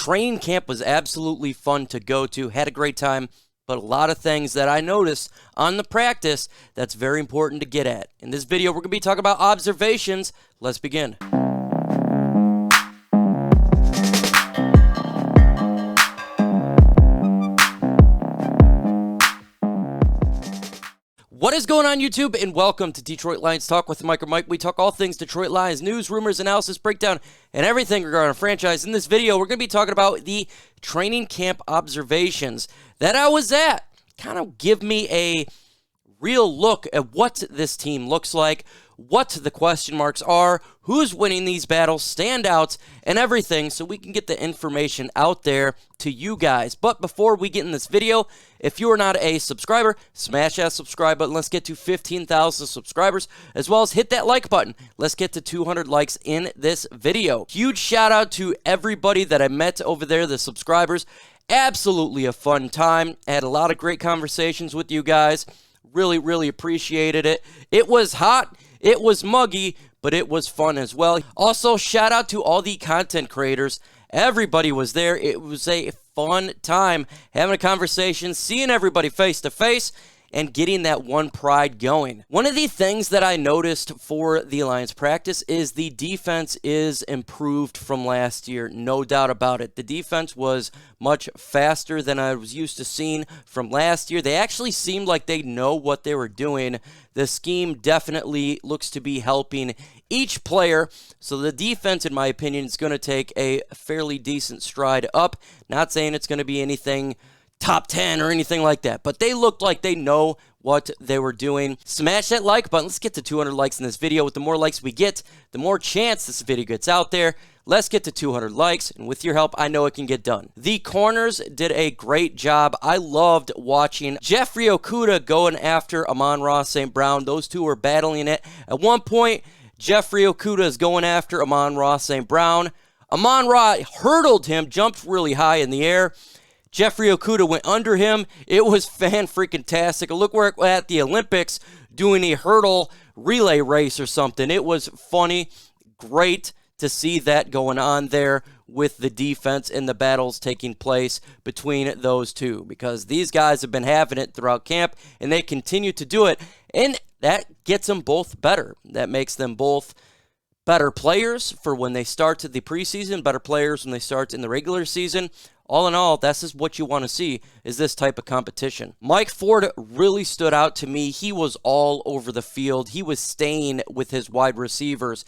Training camp was absolutely fun to go to. Had a great time, but a lot of things that I noticed on the practice that's very important to get at. In this video, we're going to be talking about observations. Let's begin. What is going on, YouTube, and welcome to Detroit Lions Talk with Mike or Mike. We talk all things Detroit Lions, news, rumors, analysis, breakdown, and everything regarding our franchise. In this video, we're going to be talking about the training camp observations that I was at. Kind of give me a real look at what this team looks like, what the question marks are, who's winning these battles, standouts, and everything, so we can get the information out there to you guys. But before we get in this video, if you are not a subscriber, smash that subscribe button. Let's get to 15,000 subscribers, as well as hit that like button. Let's get to 200 likes in this video. Huge shout out to everybody that I met over there, the subscribers. Absolutely a fun time. I had a lot of great conversations with you guys. Really appreciated it. It was hot. It was muggy, but it was fun as well. Also, shout out to all the content creators. Everybody was there. It was a fun time having a conversation, seeing everybody face to face, and getting that one pride going. One of the things that I noticed for the Lions practice is the defense is improved from last year, no doubt about it. The defense was much faster than I was used to seeing from last year. They actually seemed like they know what they were doing. The scheme definitely looks to be helping each player. So the defense, in my opinion, is going to take a fairly decent stride up. Not saying it's going to be anything top 10 or anything like that, but they looked like they know what they were doing. Smash that like button. Let's get to 200 likes in this video. With the more likes we get, the more chance this video gets out there. Let's get to 200 likes, and with your help, I know it can get done. The corners did a great job. I loved watching Jeffrey Okudah going after Amon-Ra St. Brown. Those two were battling it. At one point, Jeffrey Okudah is going after Amon-Ra St. Brown. Amon-Ra hurdled him, jumped really high in the air. Jeffrey Okudah went under him. It was fan-freaking-tastic. Look, we're at the Olympics doing a hurdle relay race or something. It was funny, great to see that going on there with the defense and the battles taking place between those two, because these guys have been having it throughout camp, and they continue to do it, and that gets them both better. That makes them both better players for when they start the preseason, better players when they start in the regular season. All in all, this is what you want to see, is this type of competition. Mike Ford really stood out to me. He was all over the field. He was staying with his wide receivers.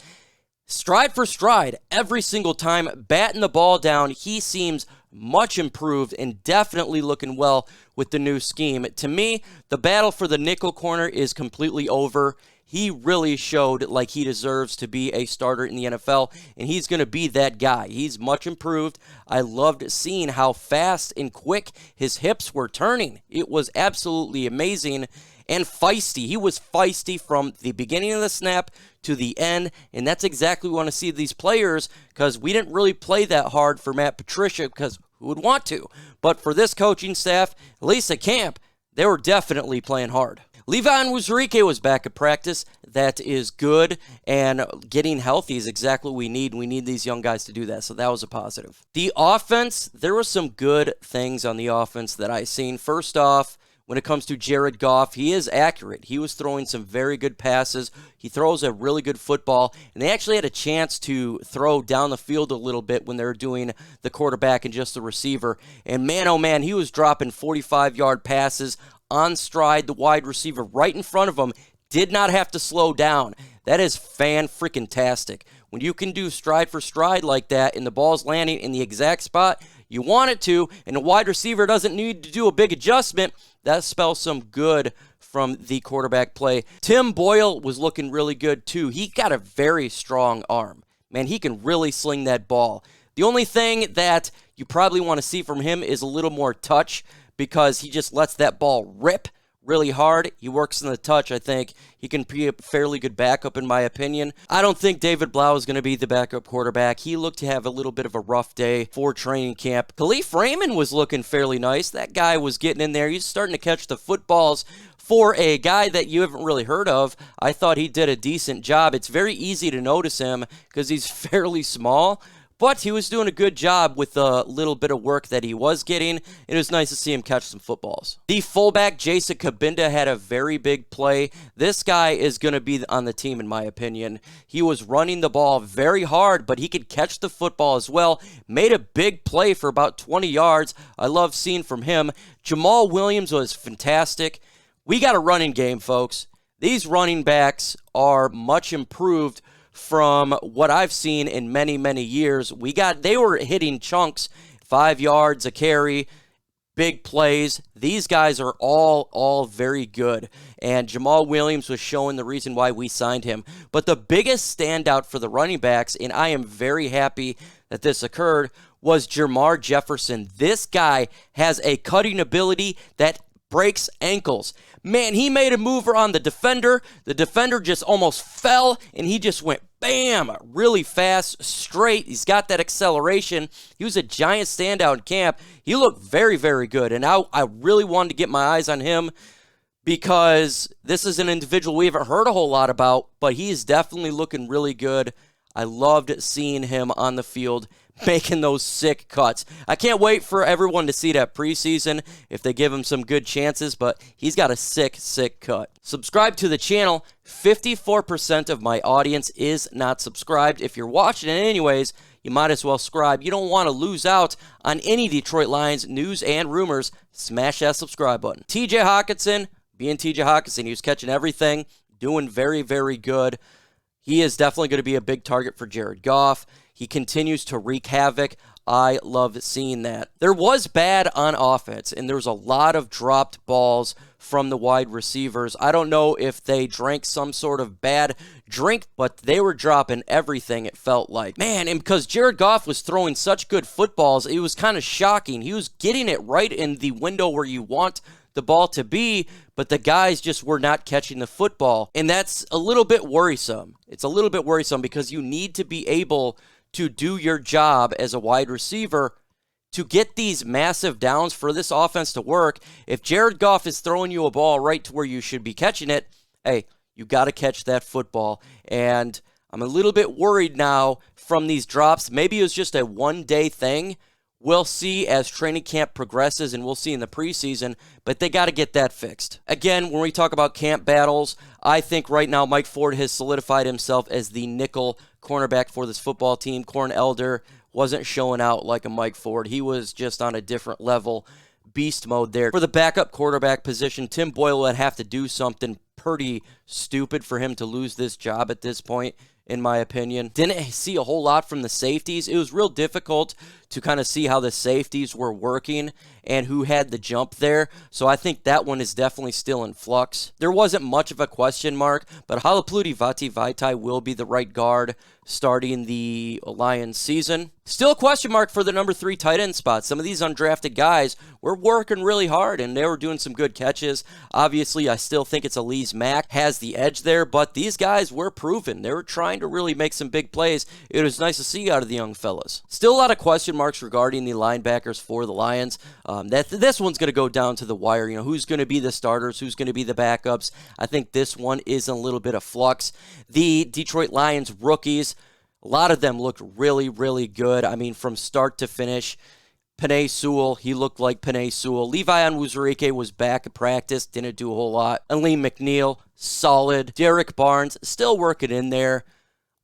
Stride for stride, every single time, batting the ball down. He seems much improved and definitely looking well with the new scheme. To me, the battle for the nickel corner is completely over. He really showed like he deserves to be a starter in the NFL, and he's going to be that guy. He's much improved. I loved seeing how fast and quick his hips were turning. It was absolutely amazing and feisty. He was feisty from the beginning of the snap to the end, and that's exactly what we want to see these players, because we didn't really play that hard for Matt Patricia, because who would want to? But for this coaching staff, at least at camp, they were definitely playing hard. Levi Onwuzurike was back at practice. That is good, and getting healthy is exactly what we need. We need these young guys to do that, so that was a positive. The offense, there were some good things on the offense that I seen. First off, when it comes to Jared Goff, he is accurate. He was throwing some very good passes. He throws a really good football, and they actually had a chance to throw down the field a little bit when they were doing the quarterback and just the receiver. And man, oh man, he was dropping 45-yard passes on stride. The wide receiver right in front of him did not have to slow down. That is fan-freaking-tastic. When you can do stride for stride like that and the ball's landing in the exact spot you want it to, and the wide receiver doesn't need to do a big adjustment, that spells some good from the quarterback play. Tim Boyle was looking really good too. He got a very strong arm. Man, he can really sling that ball. The only thing that you probably want to see from him is a little more touch, because he just lets that ball rip really hard. He works in the touch. I think he can be a fairly good backup, in my opinion. I don't think David Blau is going to be the backup quarterback. He looked to have a little bit of a rough day for training camp. Khalif Raymond was looking fairly nice. That guy was getting in there. He's starting to catch the footballs. For a guy that you haven't really heard of, I thought he did a decent job. It's very easy to notice him because he's fairly small, but he was doing a good job with the little bit of work that he was getting. It was nice to see him catch some footballs. The fullback, Jason Kabinda, had a very big play. This guy is going to be on the team, in my opinion. He was running the ball very hard, but he could catch the football as well. Made a big play for about 20 yards. I love seeing from him. Jamaal Williams was fantastic. We got a running game, folks. These running backs are much improved from what I've seen in many, many years. They were hitting chunks, 5 yards a carry, big plays. These guys are all very good. And Jamaal Williams was showing the reason why we signed him. But the biggest standout for the running backs, and I am very happy that this occurred, was Jermar Jefferson. This guy has a cutting ability that breaks ankles. Man, he made a mover on the defender. The defender just almost fell, and he just went bam, really fast, straight. He's got that acceleration. He was a giant standout in camp. He looked very, very good, and I really wanted to get my eyes on him because this is an individual we haven't heard a whole lot about, but he's definitely looking really good. I loved seeing him on the field making those sick cuts. I can't wait for everyone to see that preseason if they give him some good chances, but he's got a sick cut. Subscribe to the channel. 54% of my audience is not subscribed. If you're watching it anyways, you might as well subscribe. You don't want to lose out on any Detroit Lions news and rumors. Smash that subscribe button. TJ Hockenson, being TJ Hockenson, he was catching everything, doing very, very good. He is definitely going to be a big target for Jared Goff. He continues to wreak havoc. I love seeing that. There was bad on offense, and there was a lot of dropped balls from the wide receivers. I don't know if they drank some sort of bad drink, but they were dropping everything, it felt like. Man, and because Jared Goff was throwing such good footballs, it was kind of shocking. He was getting it right in the window where you want the ball to be, but the guys just were not catching the football. And that's a little bit worrisome. It's a little bit worrisome because you need to be able to do your job as a wide receiver to get these massive downs for this offense to work. If Jared Goff is throwing you a ball right to where you should be catching it, hey, you got to catch that football. And I'm a little bit worried now from these drops. Maybe it was just a one-day thing. We'll see as training camp progresses, and we'll see in the preseason, but they got to get that fixed. Again, when we talk about camp battles, I think right now Mike Ford has solidified himself as the nickel cornerback for this football team. Corn Elder wasn't showing out like a Mike Ford. He was just on a different level, beast mode there. For the backup quarterback position, Tim Boyle would have to do something pretty stupid for him to lose this job at this point, in my opinion. Didn't see a whole lot from the safeties. It was real difficult to kind of see how the safeties were working and who had the jump there. So I think that one is definitely still in flux. There wasn't much of a question mark, but Halapoulivaati Vaitai will be the right guard starting the Lions season. Still a question mark for the number 3 tight end spot. Some of these undrafted guys were working really hard, and they were doing some good catches. Obviously, I still think it's Elise Mack has the edge there, but these guys were proven. They were trying to really make some big plays. It was nice to see out of the young fellas. Still a lot of question marks regarding the linebackers for the Lions. This one's going to go down to the wire. You know, who's going to be the starters? Who's going to be the backups? I think this one is in a little bit of flux. The Detroit Lions rookies, a lot of them looked really, really good. I mean, from start to finish. Penei Sewell, he looked like Penei Sewell. Levi Onwuzurike was back at practice, didn't do a whole lot. Aleem McNeil, solid. Derek Barnes, still working in there.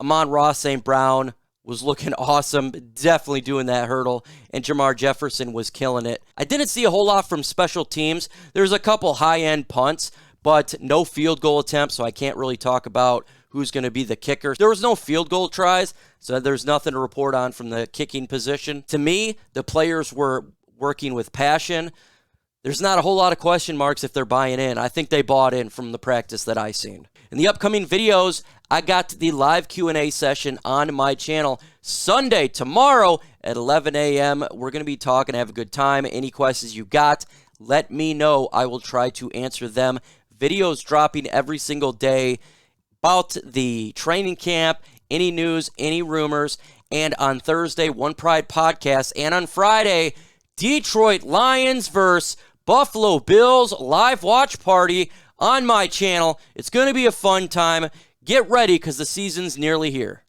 Amon-Ra St. Brown was looking awesome, definitely doing that hurdle, and Jermar Jefferson was killing it. I didn't see a whole lot from special teams. There's a couple high-end punts, but no field goal attempts, so I can't really talk about who's going to be the kicker. There was no field goal tries, so there's nothing to report on from the kicking position. To me, the players were working with passion. There's not a whole lot of question marks if they're buying in. I think they bought in from the practice that I seen. In the upcoming videos, I got the live Q&A session on my channel Sunday, tomorrow at 11 a.m. We're going to be talking, have a good time. Any questions you got, let me know. I will try to answer them. Videos dropping every single day about the training camp, any news, any rumors. And on Thursday, One Pride Podcast. And on Friday, Detroit Lions versus Buffalo Bills live watch party on my channel. It's going to be a fun time. Get ready because the season's nearly here.